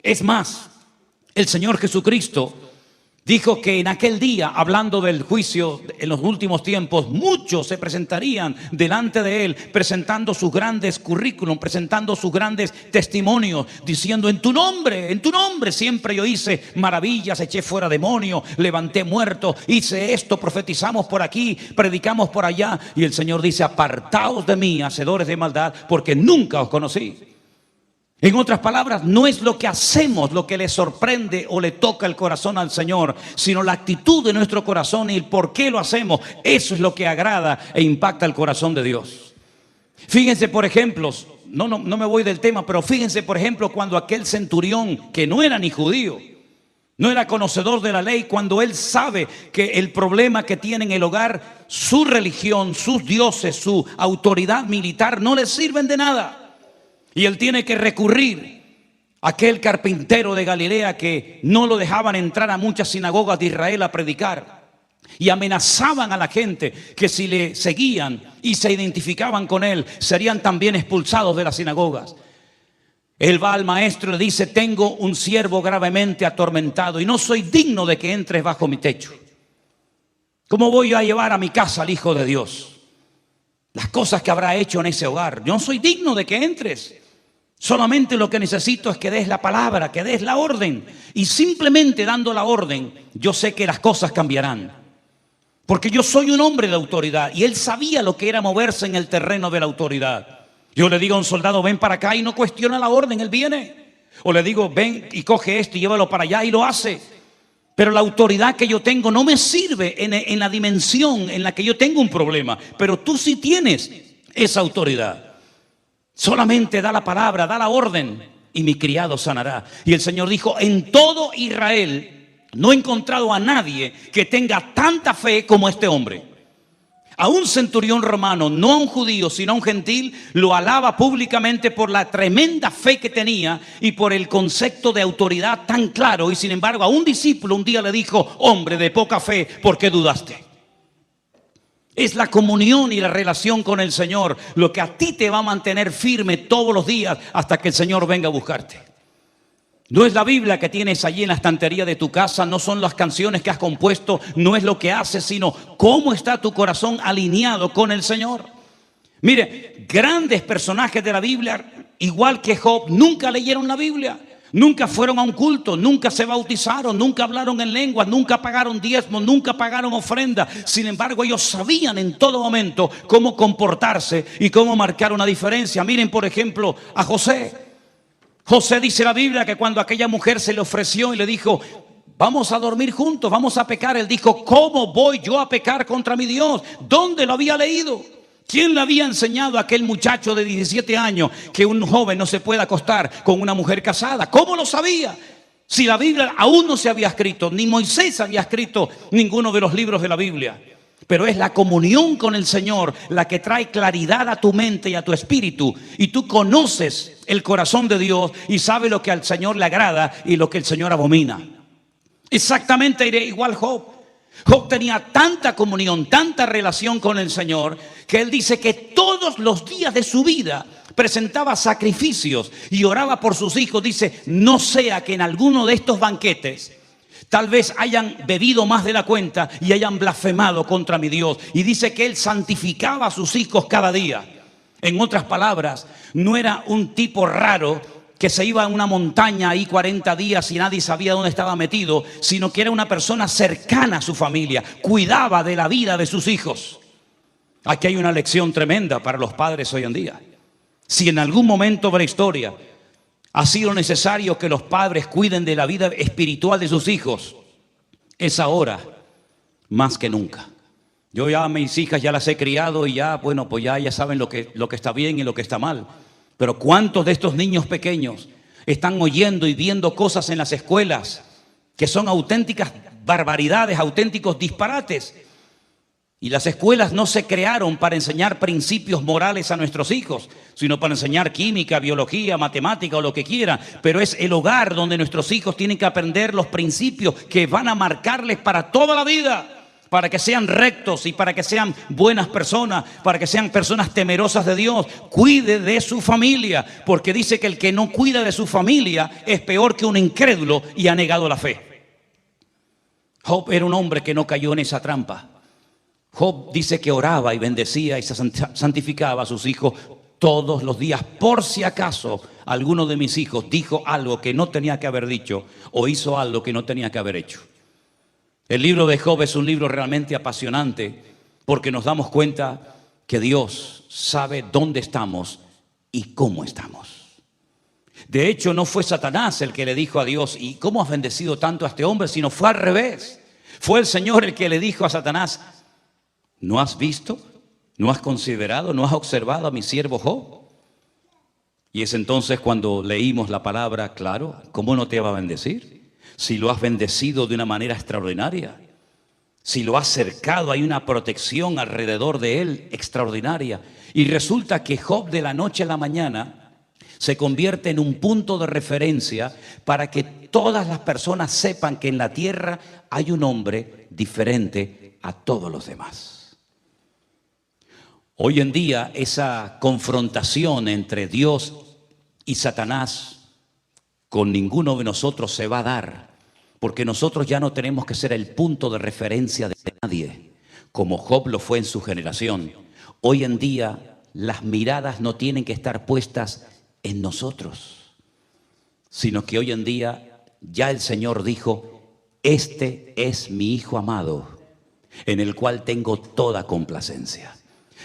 Speaker 1: Es más, el Señor Jesucristo dijo que en aquel día, hablando del juicio en los últimos tiempos, muchos se presentarían delante de él, presentando sus grandes currículum, presentando sus grandes testimonios, diciendo: en tu nombre siempre yo hice maravillas, eché fuera demonios, levanté muertos, hice esto, profetizamos por aquí, predicamos por allá. Y el Señor dice: apartaos de mí, hacedores de maldad, porque nunca os conocí. En otras palabras, no es lo que hacemos lo que le sorprende o le toca el corazón al Señor, sino la actitud de nuestro corazón y el por qué lo hacemos. Eso es lo que agrada e impacta el corazón de Dios. Fíjense, por ejemplo, no me voy del tema, pero fíjense, por ejemplo, cuando aquel centurión, que no era ni judío, no era conocedor de la ley, cuando él sabe que el problema que tiene en el hogar, su religión, sus dioses, su autoridad militar no le sirven de nada. Y él tiene que recurrir a aquel carpintero de Galilea que no lo dejaban entrar a muchas sinagogas de Israel a predicar. Y amenazaban a la gente que si le seguían y se identificaban con él, serían también expulsados de las sinagogas. Él va al maestro y le dice: tengo un siervo gravemente atormentado y no soy digno de que entres bajo mi techo. ¿Cómo voy a llevar a mi casa al Hijo de Dios? Las cosas que habrá hecho en ese hogar. Yo no soy digno de que entres. Solamente lo que necesito es que des la palabra, que des la orden. Y simplemente dando la orden, yo sé que las cosas cambiarán. Porque yo soy un hombre de autoridad. Y él sabía lo que era moverse en el terreno de la autoridad. Yo le digo a un soldado: ven para acá, y no cuestiona la orden, él viene. O le digo: ven y coge esto y llévalo para allá, y lo hace. Pero la autoridad que yo tengo no me sirve en la dimensión en la que yo tengo un problema. Pero tú sí tienes esa autoridad. Solamente da la palabra, da la orden, y mi criado sanará. Y el Señor dijo: en todo Israel no he encontrado a nadie que tenga tanta fe como este hombre. A un centurión romano, no a un judío, sino a un gentil, lo alaba públicamente por la tremenda fe que tenía y por el concepto de autoridad tan claro. Y sin embargo, a un discípulo un día le dijo: hombre de poca fe, ¿por qué dudaste? Es la comunión y la relación con el Señor lo que a ti te va a mantener firme todos los días hasta que el Señor venga a buscarte. No es la Biblia que tienes allí en la estantería de tu casa, no son las canciones que has compuesto, no es lo que haces, sino cómo está tu corazón alineado con el Señor. Mire, grandes personajes de la Biblia, igual que Job, nunca leyeron la Biblia. Nunca fueron a un culto, nunca se bautizaron, nunca hablaron en lenguas, nunca pagaron diezmos, nunca pagaron ofrenda. Sin embargo, ellos sabían en todo momento cómo comportarse y cómo marcar una diferencia. Miren, por ejemplo, a José. José, dice la Biblia, que cuando aquella mujer se le ofreció y le dijo: vamos a dormir juntos, vamos a pecar, él dijo: ¿cómo voy yo a pecar contra mi Dios? ¿Dónde lo había leído? ¿Quién le había enseñado a aquel muchacho de 17 años que un joven no se puede acostar con una mujer casada? ¿Cómo lo sabía? Si la Biblia aún no se había escrito, ni Moisés había escrito ninguno de los libros de la Biblia. Pero es la comunión con el Señor la que trae claridad a tu mente y a tu espíritu. Y tú conoces el corazón de Dios y sabes lo que al Señor le agrada y lo que el Señor abomina. Exactamente igual Job. Job tenía tanta comunión, tanta relación con el Señor, que él dice que todos los días de su vida presentaba sacrificios y oraba por sus hijos. Dice: no sea que en alguno de estos banquetes Tal vez hayan bebido más de la cuenta y hayan blasfemado contra mi Dios. Y dice que él santificaba a sus hijos cada día. En otras palabras, no era un tipo raro que se iba a una montaña ahí 40 días y nadie sabía dónde estaba metido, sino que era una persona cercana a su familia, cuidaba de la vida de sus hijos. Aquí hay una lección tremenda para los padres hoy en día. Si en algún momento de la historia ha sido necesario que los padres cuiden de la vida espiritual de sus hijos, es ahora más que nunca. Yo ya a mis hijas ya las he criado y ya, bueno, pues ya saben lo que está bien y lo que está mal. Pero ¿cuántos de estos niños pequeños están oyendo y viendo cosas en las escuelas que son auténticas barbaridades, auténticos disparates? Y las escuelas no se crearon para enseñar principios morales a nuestros hijos, sino para enseñar química, biología, matemática o lo que quiera. Pero es el hogar donde nuestros hijos tienen que aprender los principios que van a marcarles para toda la vida, para que sean rectos y para que sean buenas personas, para que sean personas temerosas de Dios. Cuide de su familia, porque dice que el que no cuida de su familia es peor que un incrédulo y ha negado la fe. Job era un hombre que no cayó en esa trampa. Job dice que oraba y bendecía y se santificaba a sus hijos todos los días, por si acaso alguno de mis hijos dijo algo que no tenía que haber dicho o hizo algo que no tenía que haber hecho. El libro de Job es un libro realmente apasionante porque nos damos cuenta que Dios sabe dónde estamos y cómo estamos. De hecho, no fue Satanás el que le dijo a Dios, ¿y cómo has bendecido tanto a este hombre? Sino fue al revés. Fue el Señor el que le dijo a Satanás, ¿no has visto? ¿No has considerado? ¿No has observado a mi siervo Job? Y es entonces cuando leímos la palabra, claro, ¿cómo no te va a bendecir? Si lo has bendecido de una manera extraordinaria, si lo has cercado, hay una protección alrededor de él extraordinaria. Y resulta que Job de la noche a la mañana se convierte en un punto de referencia para que todas las personas sepan que en la tierra hay un hombre diferente a todos los demás. Hoy en día esa confrontación entre Dios y Satanás con ninguno de nosotros se va a dar, porque nosotros ya no tenemos que ser el punto de referencia de nadie, como Job lo fue en su generación. Hoy en día las miradas no tienen que estar puestas en nosotros, sino que hoy en día ya el Señor dijo, este es mi Hijo amado, en el cual tengo toda complacencia.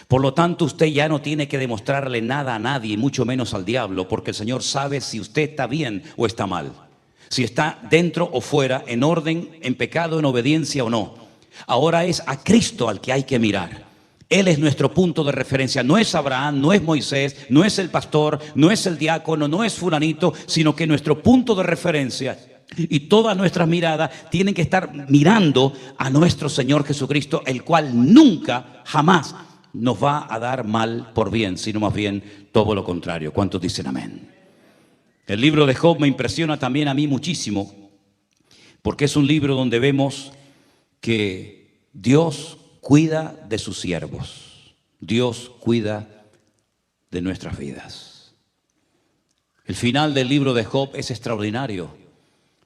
Speaker 1: Por lo tanto, usted ya no tiene que demostrarle nada a nadie, mucho menos al diablo, porque el Señor sabe si usted está bien o está mal, si está dentro o fuera, en orden, en pecado, en obediencia o no. Ahora es a Cristo al que hay que mirar. Él es nuestro punto de referencia. No es Abraham, no es Moisés, no es el pastor, no es el diácono, no es fulanito, sino que nuestro punto de referencia y todas nuestras miradas tienen que estar mirando a nuestro Señor Jesucristo, el cual nunca, jamás nos va a dar mal por bien, sino más bien todo lo contrario. ¿Cuántos dicen amén? El libro de Job me impresiona también a mí muchísimo, porque es un libro donde vemos que Dios cuida de sus siervos. Dios cuida de nuestras vidas. El final del libro de Job es extraordinario,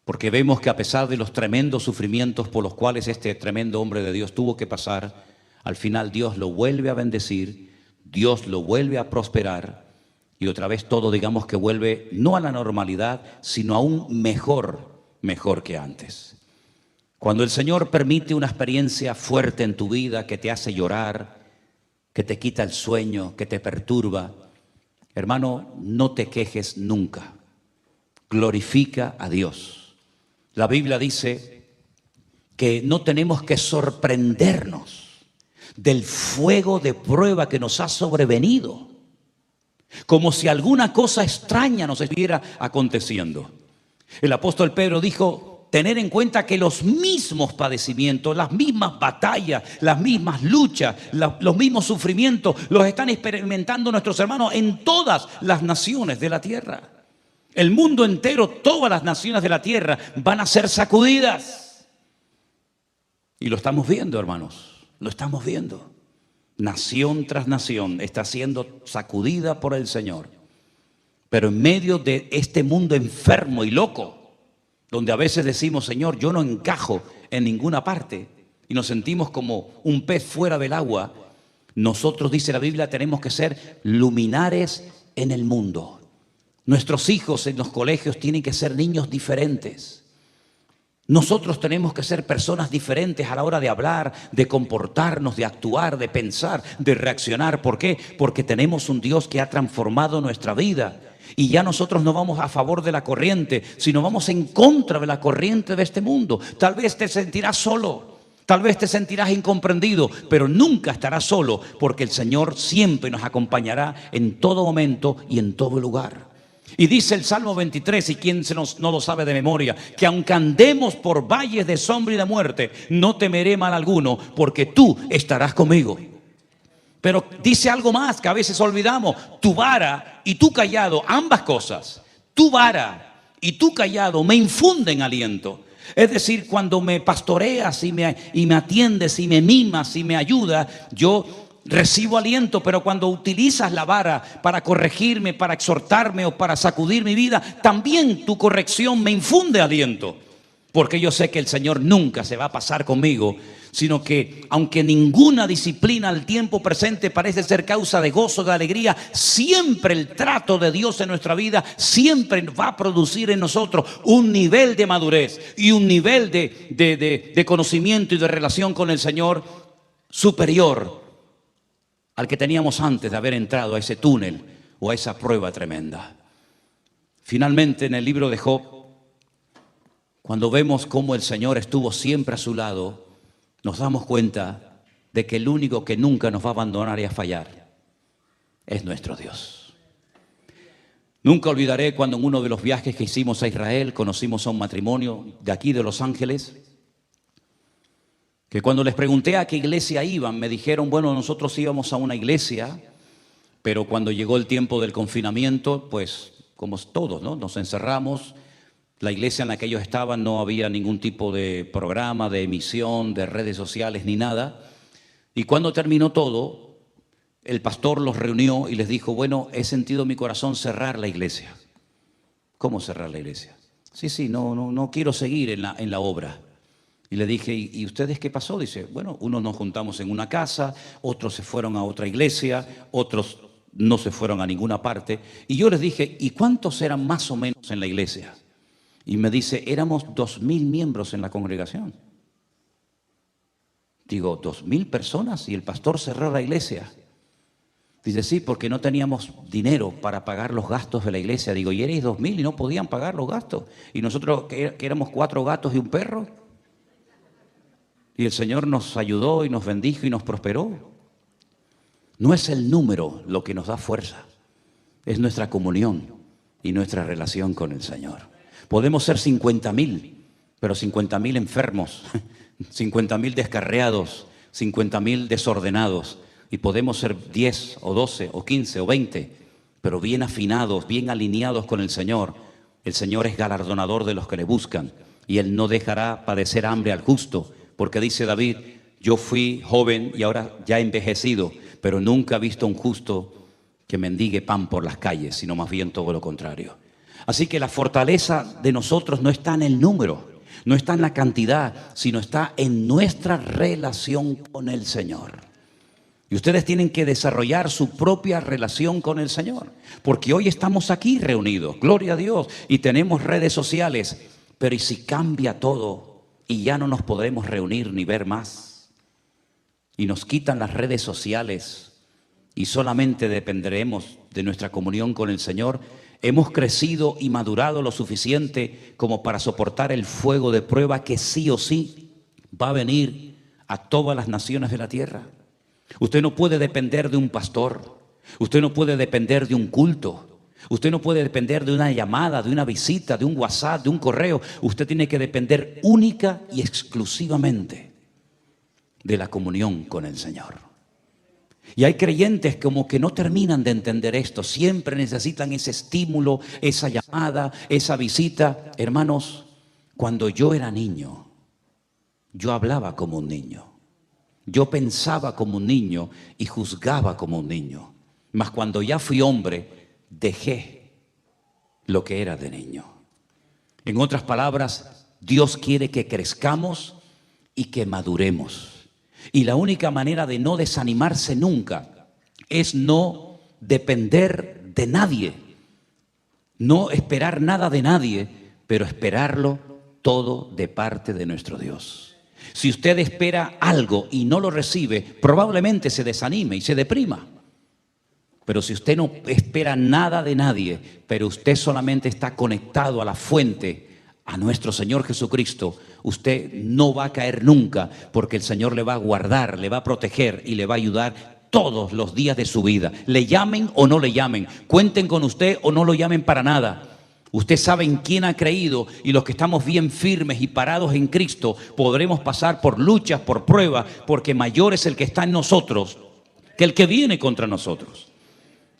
Speaker 1: porque vemos que a pesar de los tremendos sufrimientos por los cuales este tremendo hombre de Dios tuvo que pasar, al final Dios lo vuelve a bendecir, Dios lo vuelve a prosperar y otra vez todo, digamos que vuelve no a la normalidad, sino aún mejor que antes. Cuando el Señor permite una experiencia fuerte en tu vida que te hace llorar, que te quita el sueño, que te perturba, hermano, no te quejes nunca. Glorifica a Dios. La Biblia dice que no tenemos que sorprendernos del fuego de prueba que nos ha sobrevenido, como si alguna cosa extraña nos estuviera aconteciendo. El apóstol Pedro dijo, tener en cuenta que los mismos padecimientos, las mismas batallas, las mismas luchas, los mismos sufrimientos los están experimentando nuestros hermanos en todas las naciones de la tierra. El mundo entero, todas las naciones de la tierra van a ser sacudidas. Y lo estamos viendo, hermanos. Lo estamos viendo. Nación tras nación está siendo sacudida por el Señor. Pero en medio de este mundo enfermo y loco, donde a veces decimos, Señor, yo no encajo en ninguna parte y nos sentimos como un pez fuera del agua. Nosotros, dice la Biblia, tenemos que ser luminares en el mundo. Nuestros hijos en los colegios tienen que ser niños diferentes. Nosotros tenemos que ser personas diferentes a la hora de hablar, de comportarnos, de actuar, de pensar, de reaccionar. ¿Por qué? Porque tenemos un Dios que ha transformado nuestra vida. Y ya nosotros no vamos a favor de la corriente, sino vamos en contra de la corriente de este mundo. Tal vez te sentirás solo, tal vez te sentirás incomprendido, pero nunca estarás solo, porque el Señor siempre nos acompañará en todo momento y en todo lugar. Y dice el Salmo 23, y quien no lo sabe de memoria, que aunque andemos por valles de sombra y de muerte, no temeré mal alguno, porque tú estarás conmigo. Pero dice algo más que a veces olvidamos: tu vara y tu cayado, ambas cosas, tu vara y tu cayado me infunden aliento. Es decir, cuando me pastoreas y me atiendes y me mimas y me ayudas, yo recibo aliento. Pero cuando utilizas la vara para corregirme, para exhortarme o para sacudir mi vida, también tu corrección me infunde aliento. Porque yo sé que el Señor nunca se va a pasar conmigo, sino que aunque ninguna disciplina al tiempo presente parece ser causa de gozo, de alegría, siempre el trato de Dios en nuestra vida siempre va a producir en nosotros un nivel de madurez y un nivel de conocimiento y de relación con el Señor superior al que teníamos antes de haber entrado a ese túnel o a esa prueba tremenda. Finalmente, en el libro de Job, cuando vemos cómo el Señor estuvo siempre a su lado, nos damos cuenta de que el único que nunca nos va a abandonar y a fallar es nuestro Dios. Nunca olvidaré cuando en uno de los viajes que hicimos a Israel conocimos a un matrimonio de aquí de Los Ángeles, que cuando les pregunté a qué iglesia iban, me dijeron, bueno, nosotros íbamos a una iglesia, pero cuando llegó el tiempo del confinamiento, pues como todos, ¿no? Nos encerramos. La iglesia en la que ellos estaban no había ningún tipo de programa, de emisión, de redes sociales ni nada. Y cuando terminó todo, el pastor los reunió y les dijo, bueno, he sentido en mi corazón cerrar la iglesia. ¿Cómo cerrar la iglesia? Sí, no quiero seguir en la obra. Y le dije, ¿y ustedes qué pasó? Dice, bueno, unos nos juntamos en una casa, otros se fueron a otra iglesia, otros no se fueron a ninguna parte. Y yo les dije, ¿y cuántos eran más o menos en la iglesia? Y me dice, éramos 2.000 miembros en la congregación. Digo, 2.000 personas y el pastor cerró la iglesia. Dice, sí, porque no teníamos dinero para pagar los gastos de la iglesia. Digo, ¿y erais 2.000 y no podían pagar los gastos? ¿Y nosotros que éramos 4 gatos y un perro? Y el Señor nos ayudó y nos bendijo y nos prosperó. No es el número lo que nos da fuerza, es nuestra comunión y nuestra relación con el Señor. Podemos ser 50.000, pero 50.000 enfermos, 50.000 descarriados, 50.000 desordenados. Y podemos ser 10 o 12 o 15 o 20, pero bien afinados, bien alineados con el Señor. El Señor es galardonador de los que le buscan y Él no dejará padecer hambre al justo. Porque dice David, yo fui joven y ahora ya envejecido, pero nunca he visto a un justo que mendigue pan por las calles, sino más bien todo lo contrario. Así que la fortaleza de nosotros no está en el número, no está en la cantidad, sino está en nuestra relación con el Señor. Y ustedes tienen que desarrollar su propia relación con el Señor, porque hoy estamos aquí reunidos, gloria a Dios, y tenemos redes sociales, pero ¿y si cambia todo y ya no nos podremos reunir ni ver más? Y nos quitan las redes sociales y solamente dependeremos de nuestra comunión con el Señor. Hemos crecido y madurado lo suficiente como para soportar el fuego de prueba que sí o sí va a venir a todas las naciones de la tierra. Usted no puede depender de un pastor, usted no puede depender de un culto, usted no puede depender de una llamada, de una visita, de un WhatsApp, de un correo. Usted tiene que depender única y exclusivamente de la comunión con el Señor. Y hay creyentes como que no terminan de entender esto, siempre necesitan ese estímulo, esa llamada, esa visita. Hermanos, cuando yo era niño, yo hablaba como un niño, yo pensaba como un niño y juzgaba como un niño. Mas cuando ya fui hombre, dejé lo que era de niño. En otras palabras, Dios quiere que crezcamos y que maduremos. Y la única manera de no desanimarse nunca es no depender de nadie, no esperar nada de nadie, pero esperarlo todo de parte de nuestro Dios. Si usted espera algo y no lo recibe, probablemente se desanime y se deprima. Pero si usted no espera nada de nadie, pero usted solamente está conectado a la fuente, a nuestro Señor Jesucristo, usted no va a caer nunca, porque el Señor le va a guardar, le va a proteger y le va a ayudar todos los días de su vida. Le llamen o no le llamen, cuenten con usted o no lo llamen para nada. Usted sabe en quién ha creído, y los que estamos bien firmes y parados en Cristo podremos pasar por luchas, por pruebas, porque mayor es el que está en nosotros que el que viene contra nosotros.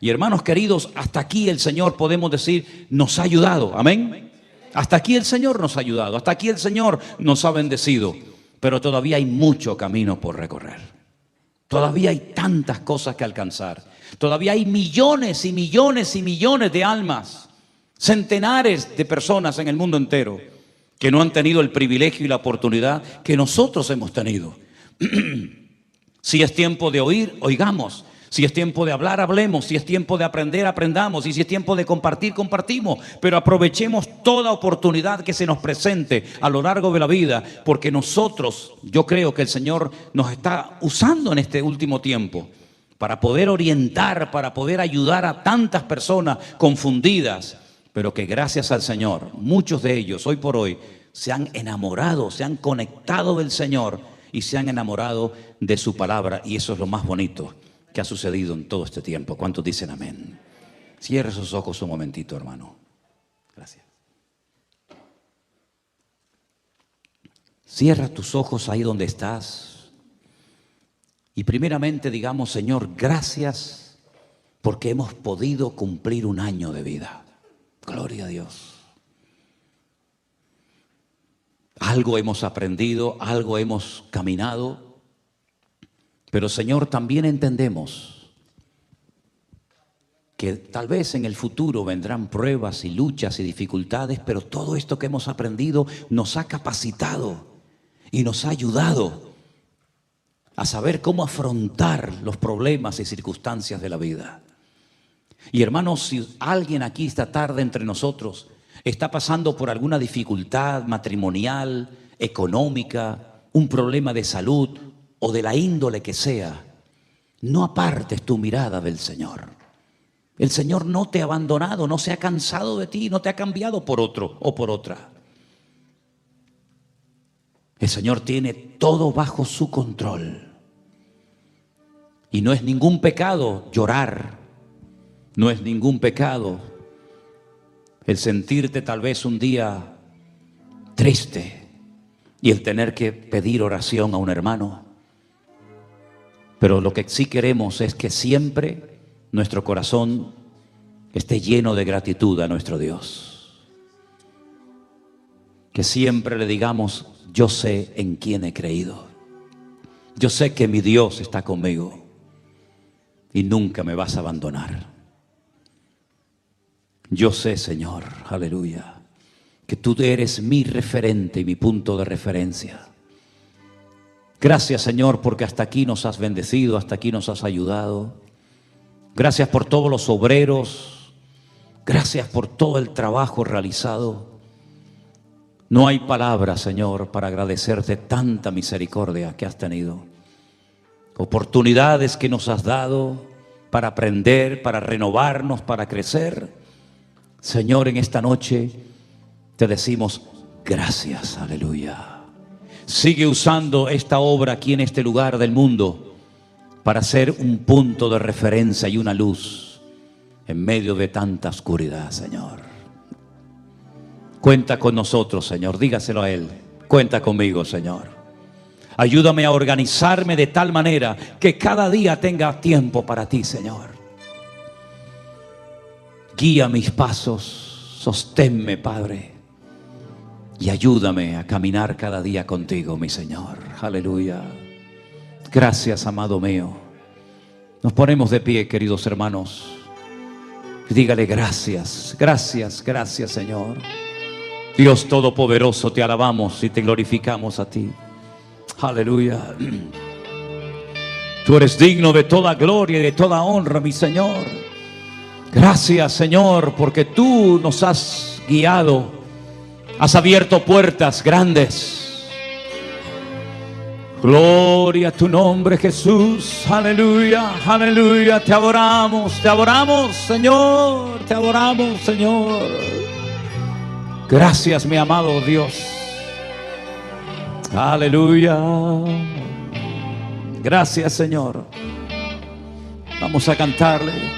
Speaker 1: Y hermanos queridos, hasta aquí el Señor, podemos decir, nos ha ayudado. Amén. Hasta aquí el Señor nos ha ayudado, hasta aquí el Señor nos ha bendecido. Pero todavía hay mucho camino por recorrer. Todavía hay tantas cosas que alcanzar. Todavía hay millones y millones y millones de almas, centenares de personas en el mundo entero que no han tenido el privilegio y la oportunidad que nosotros hemos tenido. Si es tiempo de oír, oigamos. Si es tiempo de hablar, hablemos. Si es tiempo de aprender, aprendamos. Y si es tiempo de compartir, compartimos. Pero aprovechemos toda oportunidad que se nos presente a lo largo de la vida, porque nosotros, yo creo que el Señor nos está usando en este último tiempo para poder orientar, para poder ayudar a tantas personas confundidas, pero que gracias al Señor, muchos de ellos hoy por hoy se han enamorado, se han conectado del Señor y se han enamorado de su palabra. Y eso es lo más bonito que ha sucedido en todo este tiempo. ¿Cuántos dicen amén? Cierre sus ojos un momentito, hermano. Gracias. Cierra tus ojos ahí donde estás. Y primeramente digamos, Señor, gracias porque hemos podido cumplir un año de vida. Gloria a Dios. Algo hemos aprendido, algo hemos caminado. Pero Señor, también entendemos que tal vez en el futuro vendrán pruebas y luchas y dificultades, pero todo esto que hemos aprendido nos ha capacitado y nos ha ayudado a saber cómo afrontar los problemas y circunstancias de la vida. Y hermanos, si alguien aquí esta tarde entre nosotros está pasando por alguna dificultad matrimonial, económica, un problema de salud o de la índole que sea, no apartes tu mirada del Señor. El Señor no te ha abandonado, no se ha cansado de ti, no te ha cambiado por otro o por otra. El Señor tiene todo bajo su control. Y no es ningún pecado llorar, no es ningún pecado el sentirte tal vez un día triste y el tener que pedir oración a un hermano. Pero lo que sí queremos es que siempre nuestro corazón esté lleno de gratitud a nuestro Dios. Que siempre le digamos, yo sé en quién he creído. Yo sé que mi Dios está conmigo y nunca me vas a abandonar. Yo sé, Señor, aleluya, que tú eres mi referente y mi punto de referencia. Gracias, Señor, porque hasta aquí nos has bendecido, hasta aquí nos has ayudado. Gracias por todos los obreros. Gracias por todo el trabajo realizado. No hay palabras, Señor, para agradecerte tanta misericordia que has tenido. Oportunidades que nos has dado para aprender, para renovarnos, para crecer. Señor, en esta noche te decimos gracias, aleluya. Sigue usando esta obra aquí en este lugar del mundo para ser un punto de referencia y una luz en medio de tanta oscuridad, Señor. Cuenta con nosotros, Señor, dígaselo a Él. Cuenta conmigo, Señor. Ayúdame a organizarme de tal manera que cada día tenga tiempo para ti, Señor. Guía mis pasos, sosténme, Padre. Y ayúdame a caminar cada día contigo, mi Señor. Aleluya. Gracias, amado mío. Nos ponemos de pie, queridos hermanos. Dígale gracias, gracias, gracias, Señor. Dios Todopoderoso, te alabamos y te glorificamos a ti. Aleluya. Tú eres digno de toda gloria y de toda honra, mi Señor. Gracias, Señor, porque tú nos has guiado, has abierto puertas grandes. Gloria a tu nombre, Jesús. Aleluya, aleluya. Te adoramos, Señor. Te adoramos, Señor. Gracias, mi amado Dios. Aleluya. Gracias, Señor. Vamos a cantarle.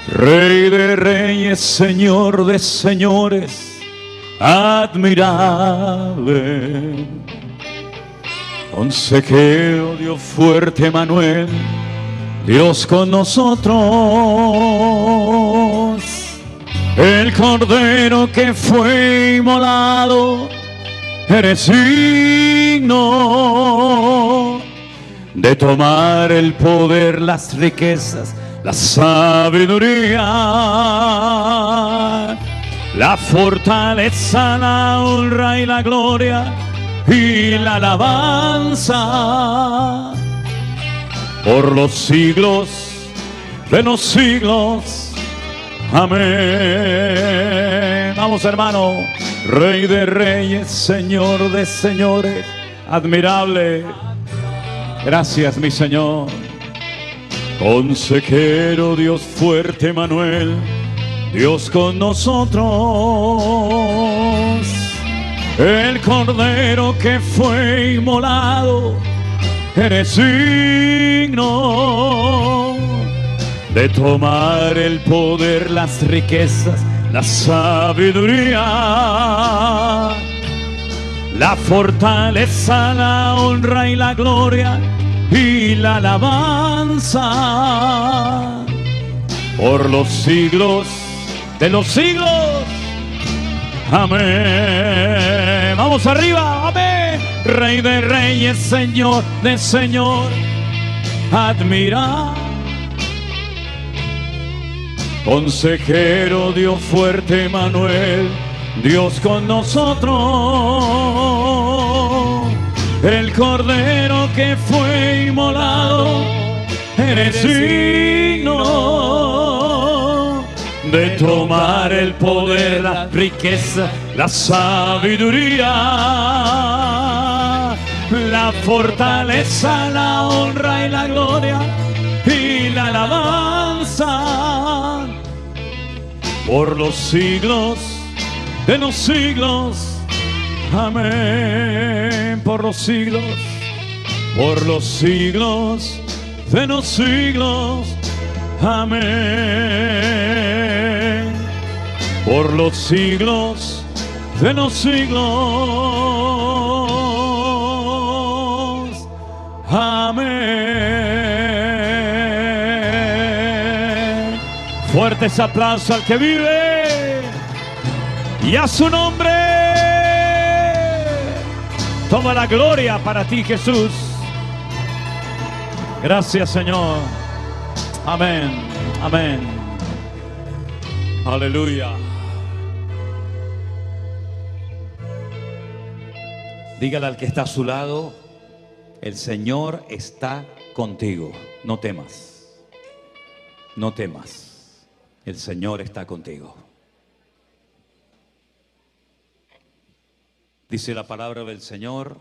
Speaker 1: Rey de reyes, Señor de señores, admirable. Consejero, Dios fuerte, Manuel, Dios con nosotros. El Cordero que fue inmolado, eres digno de tomar el poder, las riquezas, la sabiduría, la fortaleza, la honra y la gloria y la alabanza por los siglos de los siglos. Amén. Vamos, hermano. Rey de reyes, Señor de señores, admirable. Gracias, mi Señor. Consejero, Dios fuerte, Manuel, Dios con nosotros. El Cordero que fue inmolado, eres digno de tomar el poder, las riquezas, la sabiduría, la fortaleza, la honra y la gloria y la alabanza por los siglos de los siglos. Amén. Vamos arriba. Amén. Rey de reyes, Señor de señor, admira. Consejero, Dios fuerte, Manuel, Dios con nosotros. El Cordero que fue inmolado, eres digno de tomar el poder, la riqueza, la sabiduría, la fortaleza, la honra y la gloria y la alabanza por los siglos de los siglos. Amén. Por los siglos de los siglos. Amén. Por los siglos de los siglos. Amén. Fuertes aplausos al que vive y a su nombre. Toda la gloria para ti, Jesús. Gracias, Señor. Amén. Amén. Aleluya. Dígale al que está a su lado: el Señor está contigo. No temas. No temas. El Señor está contigo. Dice la palabra del Señor: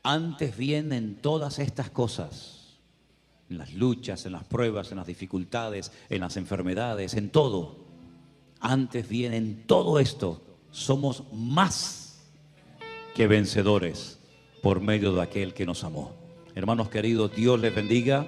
Speaker 1: antes vienen todas estas cosas, en las luchas, en las pruebas, en las dificultades, en las enfermedades, en todo. Antes vienen todo esto. Somos más que vencedores por medio de aquel que nos amó. Hermanos queridos, Dios les bendiga.